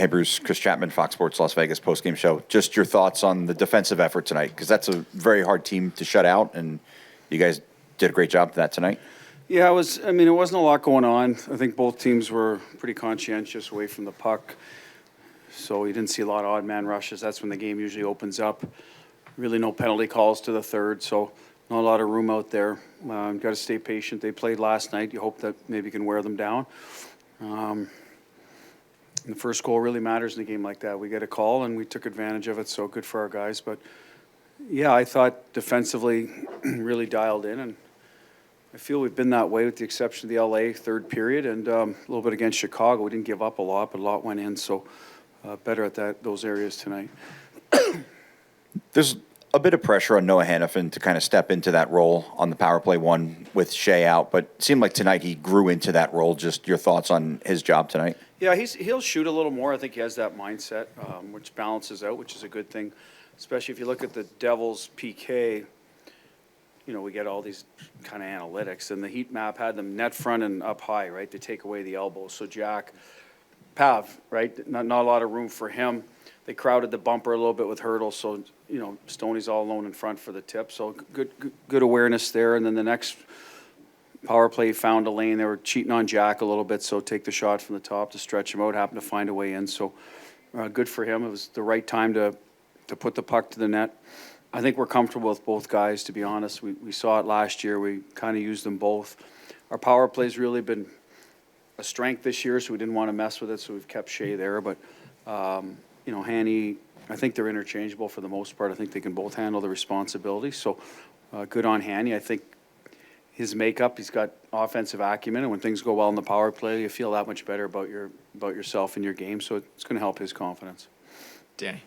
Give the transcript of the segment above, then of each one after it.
Hey, Bruce. Chris Chapman, Fox Sports Las Vegas postgame show. Just your thoughts on the defensive effort tonight, because that's a very hard team to shut out, and you guys did a great job of that tonight. Yeah, it wasn't a lot going on. I think both teams were pretty conscientious away from the puck, so you didn't see a lot of odd man rushes. That's when the game usually opens up. Really no penalty calls to the third, so not a lot of room out there. Got to stay patient. They played last night. You hope that maybe you can wear them down. The first goal really matters in a game like that. We get a call, and we took advantage of it, so good for our guys. But, yeah, I thought defensively really dialed in, and I feel we've been that way with the exception of the LA third period and a little bit against Chicago. We didn't give up a lot, but a lot went in, so better at those areas tonight. There's a bit of pressure on Noah Hannafin to kind of step into that role on the power play one with Shea out, but it seemed like tonight he grew into that role. Just your thoughts on his job tonight? Yeah, he'll shoot a little more. I think he has that mindset, which balances out, which is a good thing, especially if you look at the Devils' PK. You know, we get all these kind of analytics, and the heat map had them net front and up high, right? They take away the elbows. So Jack, Pav, right? Not a lot of room for him. They crowded the bumper a little bit with Hurdle, so, you know, Stoney's all alone in front for the tip. So good awareness there. And then the next power play found a lane. They were cheating on Jack a little bit, so take the shot from the top to stretch him out. Happened to find a way in, so good for him. It was the right time to put the puck to the net. I think we're comfortable with both guys, to be honest. We saw it last year. We kind of used them both. Our power play's really been a strength this year, so we didn't want to mess with it, so we've kept Shea there. But, you know, Hanny, I think they're interchangeable for the most part. I think they can both handle the responsibility. So good on Hanny. I think his makeup, he's got offensive acumen, and when things go well in the power play, you feel that much better about yourself and your game. So it's going to help his confidence. Danny.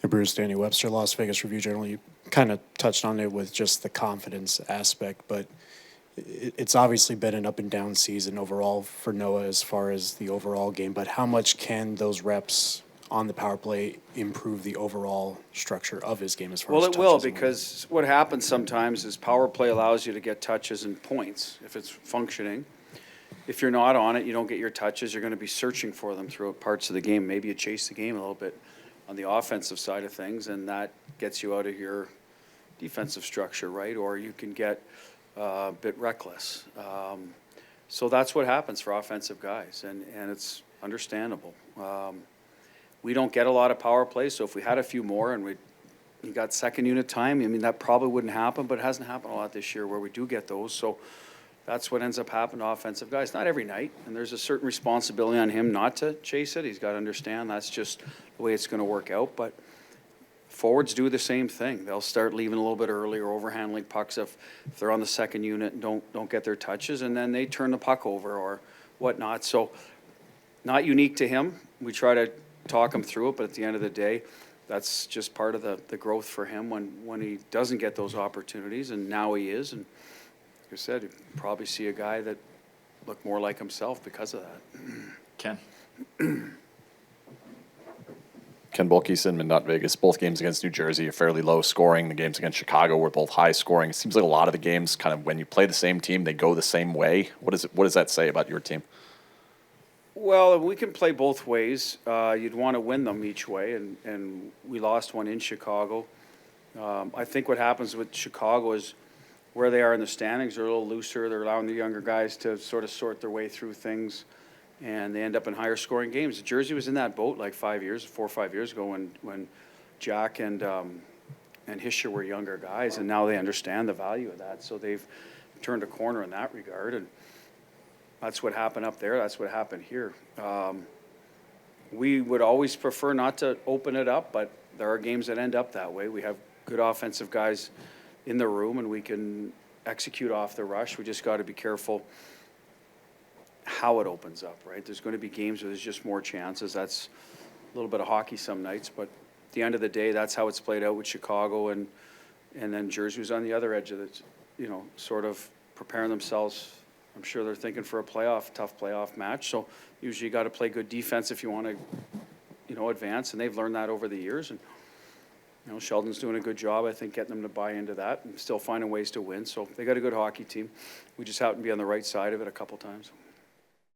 Hey, Bruce, Danny Webster, Las Vegas Review-Journal. You kind of touched on it with just the confidence aspect, but it's obviously been an up-and-down season overall for Noah as far as the overall game, but how much can those reps on the power play improve the overall structure of his game as far as touches? Well, it will, because what happens sometimes is power play allows you to get touches and points if it's functioning. If you're not on it, you don't get your touches, you're going to be searching for them throughout parts of the game. Maybe you chase the game a little bit on the offensive side of things, and that gets you out of your defensive structure, right? Or you can get a bit reckless. So that's what happens for offensive guys, and it's understandable. We don't get a lot of power plays, so if we had a few more and we got second unit time, I mean, that probably wouldn't happen, but it hasn't happened a lot this year where we do get those. So that's what ends up happening to offensive guys. Not every night, and there's a certain responsibility on him not to chase it. He's got to understand that's just the way it's going to work out. But forwards do the same thing. They'll start leaving a little bit early or overhandling pucks if they're on the second unit and don't get their touches, and then they turn the puck over or whatnot. So not unique to him. We try to talk him through it, but at the end of the day, that's just part of the growth for him when he doesn't get those opportunities, and now he is. And like I said, you probably see a guy that looked more like himself because of that. Ken. Ken Bulkey, Not Vegas. Both games against New Jersey are fairly low scoring. The games against Chicago were both high scoring. It seems like a lot of the games, kind of when you play the same team, they go the same way. What does that say about your team? Well, we can play both ways. You'd want to win them each way, and we lost one in Chicago. I think what happens with Chicago is where they are in the standings, they're a little looser. They're allowing the younger guys to sort of sort their way through things, and they end up in higher scoring games. Jersey was in that boat like 4 or 5 years ago when Jack and Hischier were younger guys, and now they understand the value of that. So they've turned a corner in that regard, and that's what happened up there. That's what happened here. We would always prefer not to open it up, but there are games that end up that way. We have good offensive guys in the room, and we can execute off the rush. We just got to be careful how it opens up, right? There's going to be games where there's just more chances. That's a little bit of hockey some nights, but at the end of the day, that's how it's played out with Chicago, and then Jersey was on the other edge of it, you know, sort of preparing themselves. I'm sure they're thinking for a tough playoff match. So usually you got to play good defense if you want to, you know, advance, and they've learned that over the years. And you know, Sheldon's doing a good job, I think, getting them to buy into that and still finding ways to win. So they got a good hockey team. We just happen to be on the right side of it a couple times.